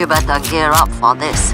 You better gear up for this.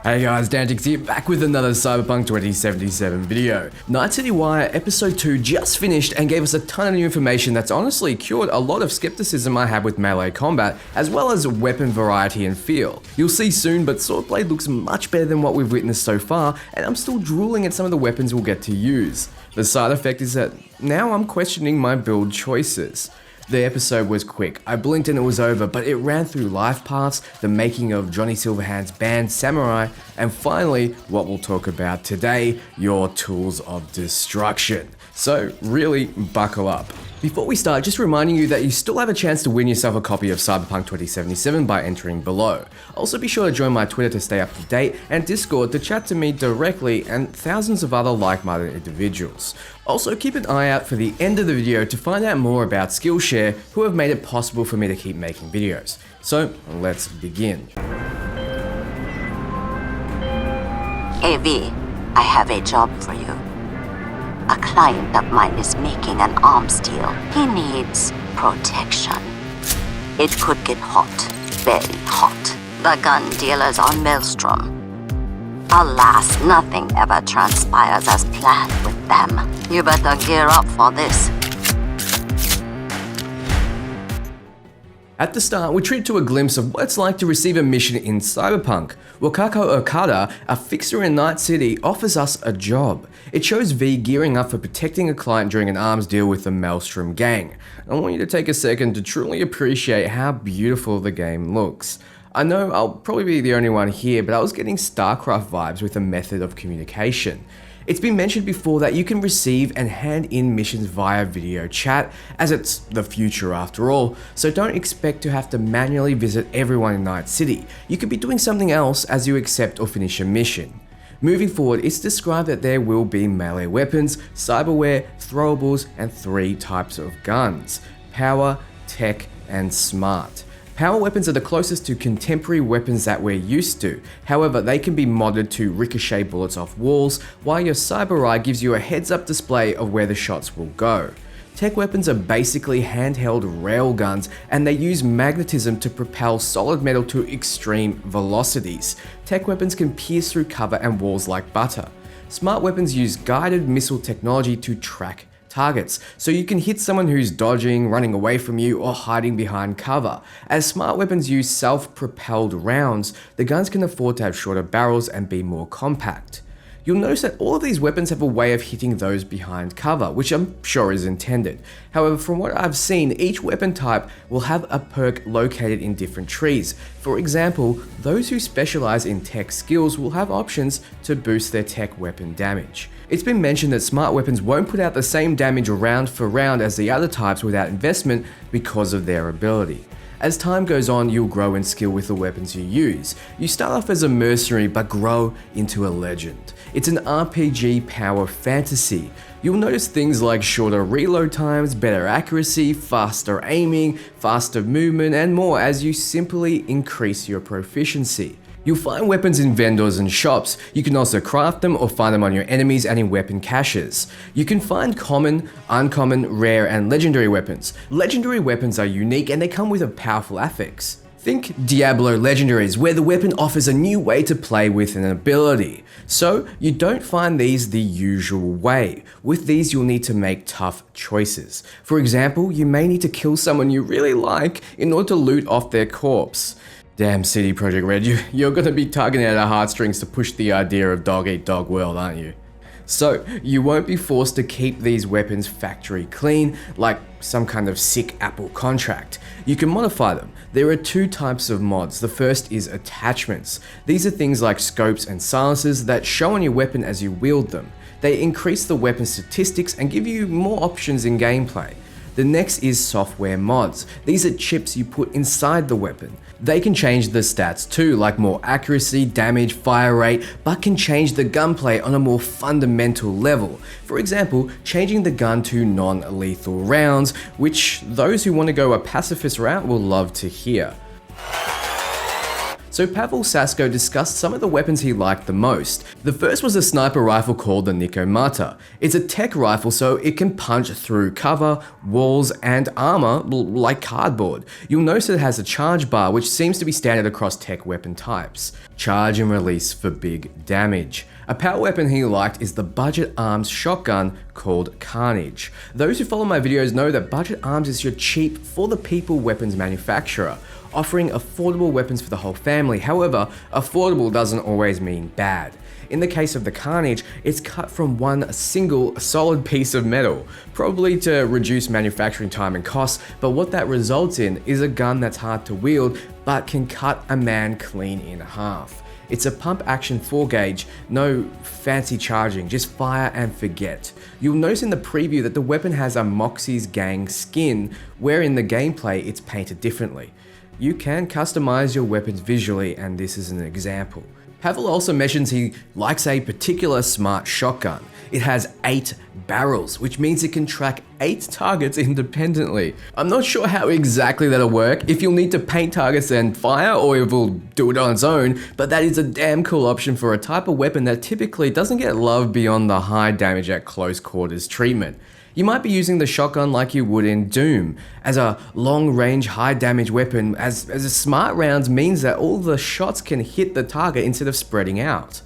Hey guys, Dantix here, back with another Cyberpunk 2077 video. Night City Wire Episode 2 just finished and gave us a ton of new information that's honestly cured a lot of skepticism I had with melee combat, as well as weapon variety and feel. You'll see soon, but Swordblade looks much better than what we've witnessed so far, and I'm still drooling at some of the weapons we'll get to use. The side effect is that now I'm questioning my build choices. The episode was quick. I blinked and it was over, but it ran through life paths, the making of Johnny Silverhand's band Samurai, and finally, what we'll talk about today, your tools of destruction. So really, buckle up. Before we start, just reminding you that you still have a chance to win yourself a copy of Cyberpunk 2077 by entering below. Also be sure to join my Twitter to stay up to date, and Discord to chat to me directly and thousands of other like-minded individuals. Also keep an eye out for the end of the video to find out more about Skillshare, who have made it possible for me to keep making videos. So let's begin. AV, I have a job for you. A client of mine is making an arms deal. He needs protection. It could get hot, very hot. The gun dealers on Maelstrom. Alas, nothing ever transpires as planned with them. You better gear up for this. At the start, we're treated to a glimpse of what it's like to receive a mission in Cyberpunk. Wakako Okada, a fixer in Night City, offers us a job. It shows V gearing up for protecting a client during an arms deal with the Maelstrom gang. I want you to take a second to truly appreciate how beautiful the game looks. I know I'll probably be the only one here, but I was getting StarCraft vibes with the method of communication. It's been mentioned before that you can receive and hand in missions via video chat, as it's the future after all, so don't expect to have to manually visit everyone in Night City. You could be doing something else as you accept or finish a mission. Moving forward, it's described that there will be melee weapons, cyberware, throwables, and 3 types of guns: power, tech, and smart. Power weapons are the closest to contemporary weapons that we're used to. However, they can be modded to ricochet bullets off walls, while your Cyberware gives you a heads-up display of where the shots will go. Tech weapons are basically handheld railguns, and they use magnetism to propel solid metal to extreme velocities. Tech weapons can pierce through cover and walls like butter. Smart weapons use guided missile technology to track targets, so you can hit someone who's dodging, running away from you, or hiding behind cover. As smart weapons use self-propelled rounds, the guns can afford to have shorter barrels and be more compact. You'll notice that all of these weapons have a way of hitting those behind cover, which I'm sure is intended. However, from what I've seen, each weapon type will have a perk located in different trees. For example, those who specialize in tech skills will have options to boost their tech weapon damage. It's been mentioned that smart weapons won't put out the same damage round for round as the other types without investment because of their ability. As time goes on, you'll grow in skill with the weapons you use. You start off as a mercenary but grow into a legend. It's an RPG power fantasy. You'll notice things like shorter reload times, better accuracy, faster aiming, faster movement, and more as you simply increase your proficiency. You'll find weapons in vendors and shops. You can also craft them or find them on your enemies and in weapon caches. You can find common, uncommon, rare, and legendary weapons. Legendary weapons are unique and they come with a powerful affix. Think Diablo Legendaries, where the weapon offers a new way to play with an ability. So you don't find these the usual way. With these, you'll need to make tough choices. For example, you may need to kill someone you really like in order to loot off their corpse. Damn CD Projekt Red, you're gonna be tugging at our heartstrings to push the idea of dog eat dog world, aren't you? So, you won't be forced to keep these weapons factory clean, like some kind of sick Apple contract. You can modify them. There are 2 types of mods. The first is attachments. These are things like scopes and silencers that show on your weapon as you wield them. They increase the weapon statistics and give you more options in gameplay. The next is software mods. These are chips you put inside the weapon. They can change the stats too, like more accuracy, damage, fire rate, but can change the gunplay on a more fundamental level. For example, changing the gun to non-lethal rounds, which those who want to go a pacifist route will love to hear. So Pavel Sasko discussed some of the weapons he liked the most. The first was a sniper rifle called the Nikomata. It's a tech rifle, so it can punch through cover, walls, and armor like cardboard. You'll notice it has a charge bar, which seems to be standard across tech weapon types. Charge and release for big damage. A power weapon he liked is the Budget Arms shotgun called Carnage. Those who follow my videos know that Budget Arms is your cheap for the people weapons manufacturer, offering affordable weapons for the whole family. However, affordable doesn't always mean bad. In the case of the Carnage, it's cut from one single solid piece of metal, probably to reduce manufacturing time and costs, but what that results in is a gun that's hard to wield, but can cut a man clean in half. It's a pump action 4 gauge, no fancy charging, just fire and forget. You'll notice in the preview that the weapon has a Moxie's gang skin, where in the gameplay it's painted differently. You can customize your weapons visually, and this is an example. Pavel also mentions he likes a particular smart shotgun. It has 8 barrels, which means it can track 8 targets independently. I'm not sure how exactly that'll work, if you'll need to paint targets and fire, or if it'll do it on its own, but that is a damn cool option for a type of weapon that typically doesn't get love beyond the high damage at close quarters treatment. You might be using the shotgun like you would in Doom, as a long-range, high-damage weapon, as a smart rounds means that all the shots can hit the target instead of spreading out.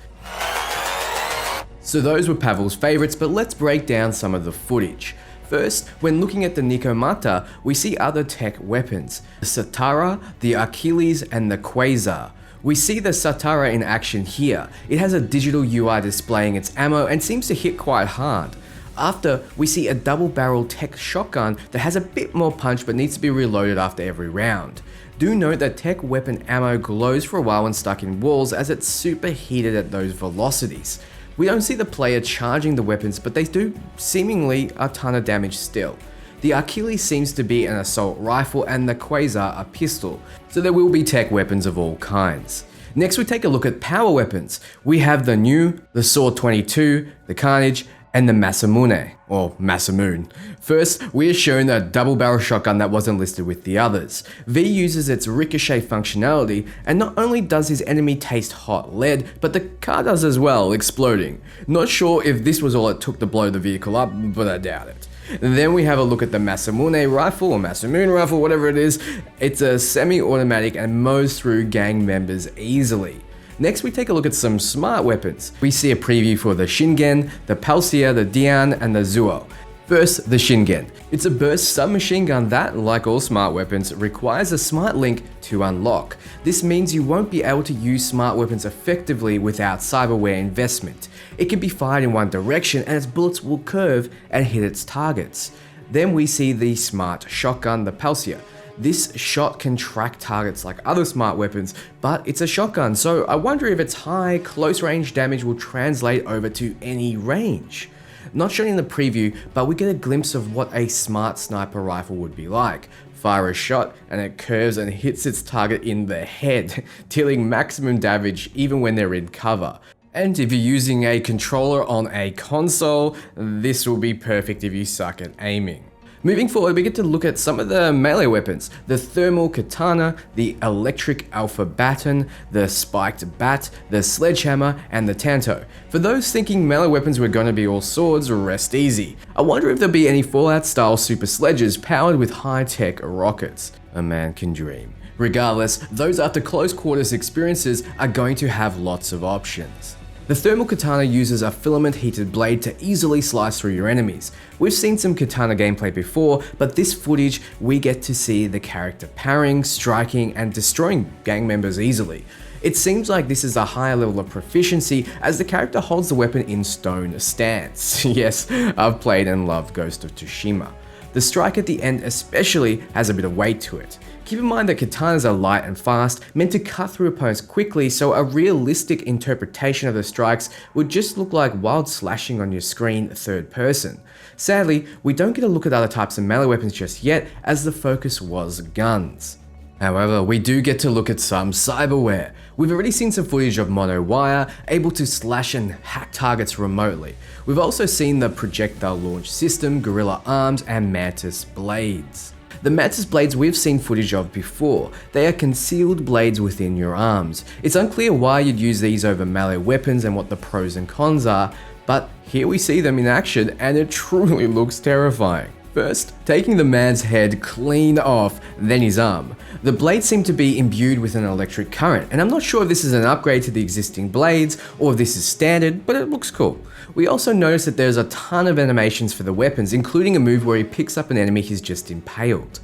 So those were Pavel's favorites, but let's break down some of the footage. First, when looking at the Nikomata, we see other tech weapons, the Satara, the Achilles, and the Quasar. We see the Satara in action here. It has a digital UI displaying its ammo and seems to hit quite hard. After, we see a double-barrel tech shotgun that has a bit more punch but needs to be reloaded after every round. Do note that tech weapon ammo glows for a while when stuck in walls, as it's superheated at those velocities. We don't see the player charging the weapons, but they do seemingly a ton of damage still. The Achilles seems to be an assault rifle and the Quasar a pistol, so there will be tech weapons of all kinds. Next, we take a look at power weapons. We have the new, the Sword 22, the Carnage, and the Masamune, or Masamoon. First, we are shown a double-barrel shotgun that wasn't listed with the others. V uses its ricochet functionality, and not only does his enemy taste hot lead, but the car does as well, exploding. Not sure if this was all it took to blow the vehicle up, but I doubt it. Then we have a look at the Masamune rifle, or Masamoon rifle, whatever it is. It's a semi-automatic and mows through gang members easily. Next, we take a look at some smart weapons. We see a preview for the Shingen, the Palsia, the Dian, and the Zuo. First, the Shingen. It's a burst submachine gun that, like all smart weapons, requires a smart link to unlock. This means you won't be able to use smart weapons effectively without Cyberware investment. It can be fired in one direction and its bullets will curve and hit its targets. Then we see the smart shotgun, the Palsia. This shot can track targets like other smart weapons, but it's a shotgun, so I wonder if its high, close range damage will translate over to any range. Not shown in the preview, but we get a glimpse of what a smart sniper rifle would be like. Fire a shot and it curves and hits its target in the head, dealing maximum damage even when they're in cover. And if you're using a controller on a console, this will be perfect if you suck at aiming. Moving forward, we get to look at some of the melee weapons. The thermal katana, the electric alpha baton, the spiked bat, the sledgehammer, and the tanto. For those thinking melee weapons were going to be all swords, rest easy. I wonder if there'll be any Fallout style super sledges powered with high-tech rockets. A man can dream. Regardless, those after close quarters experiences are going to have lots of options. The thermal katana uses a filament heated blade to easily slice through your enemies. We've seen some katana gameplay before, but this footage we get to see the character parrying, striking, and destroying gang members easily. It seems like this is a higher level of proficiency as the character holds the weapon in stone stance. Yes, I've played and loved Ghost of Tsushima. The strike at the end especially has a bit of weight to it. Keep in mind that katanas are light and fast, meant to cut through opponents quickly, so a realistic interpretation of the strikes would just look like wild slashing on your screen third person. Sadly, we don't get a look at other types of melee weapons just yet, as the focus was guns. However, we do get to look at some cyberware. We've already seen some footage of mono wire, able to slash and hack targets remotely. We've also seen the projectile launch system, gorilla arms, and mantis blades. The mantis blades we've seen footage of before. They are concealed blades within your arms. It's unclear why you'd use these over melee weapons and what the pros and cons are, but here we see them in action and it truly looks terrifying. First, taking the man's head clean off, then his arm. The blades seem to be imbued with an electric current, and I'm not sure if this is an upgrade to the existing blades or if this is standard, but it looks cool. We also notice that there's a ton of animations for the weapons, including a move where he picks up an enemy he's just impaled.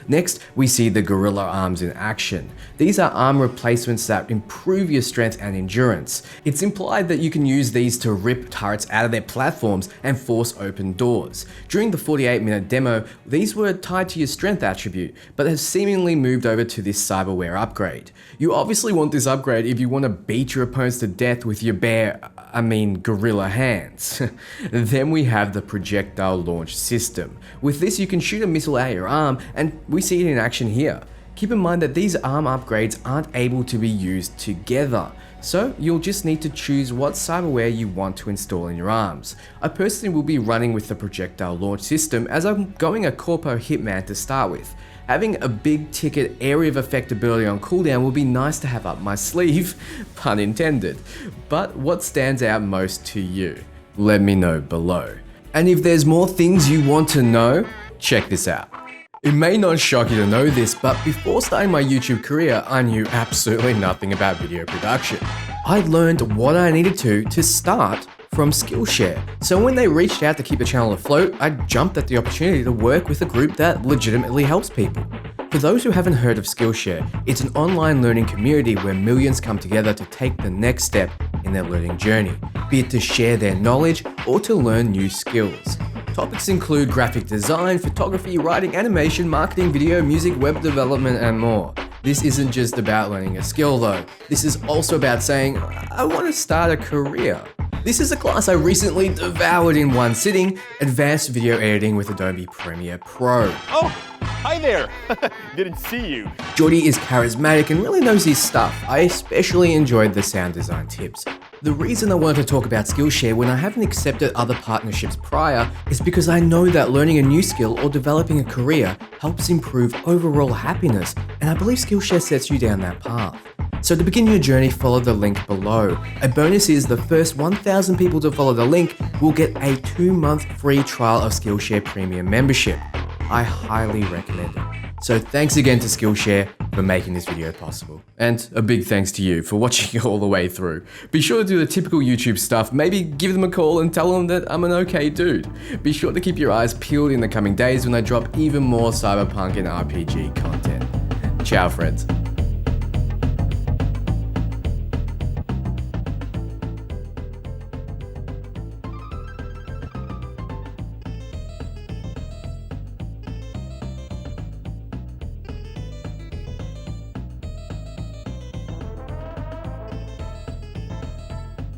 Next, we see the gorilla arms in action. These are arm replacements that improve your strength and endurance. It's implied that you can use these to rip turrets out of their platforms and force open doors. During the 48-minute demo, these were tied to your strength attribute, but have seemingly moved over to this cyberware upgrade. You obviously want this upgrade if you want to beat your opponents to death with your gorilla hands. Then we have the projectile launch system. With this, you can shoot a missile at your arm, and we see it in action here. Keep in mind that these arm upgrades aren't able to be used together, so you'll just need to choose what cyberware you want to install in your arms. I personally will be running with the projectile launch system, as I'm going a Corpo Hitman to start with. Having a big ticket area of effect ability on cooldown will be nice to have up my sleeve, pun intended. But what stands out most to you? Let me know below. And if there's more things you want to know, check this out. It may not shock you to know this, but before starting my YouTube career, I knew absolutely nothing about video production. I learned what I needed to start from Skillshare. So when they reached out to keep the channel afloat, I jumped at the opportunity to work with a group that legitimately helps people. For those who haven't heard of Skillshare, it's an online learning community where millions come together to take the next step in their learning journey, be it to share their knowledge or to learn new skills. Topics include graphic design, photography, writing, animation, marketing, video, music, web development, and more. This isn't just about learning a skill though. This is also about saying, I want to start a career. This is a class I recently devoured in one sitting, Advanced Video Editing with Adobe Premiere Pro. Oh, hi there. Didn't see you. Jordy is charismatic and really knows his stuff. I especially enjoyed the sound design tips. The reason I wanted to talk about Skillshare when I haven't accepted other partnerships prior is because I know that learning a new skill or developing a career helps improve overall happiness, and I believe Skillshare sets you down that path. So to begin your journey, follow the link below. A bonus is the first 1,000 people to follow the link will get a 2-month free trial of Skillshare Premium membership. I highly recommend it. So thanks again to Skillshare for making this video possible. And a big thanks to you for watching it all the way through. Be sure to do the typical YouTube stuff, maybe give them a call and tell them that I'm an okay dude. Be sure to keep your eyes peeled in the coming days when I drop even more Cyberpunk and RPG content. Ciao friends.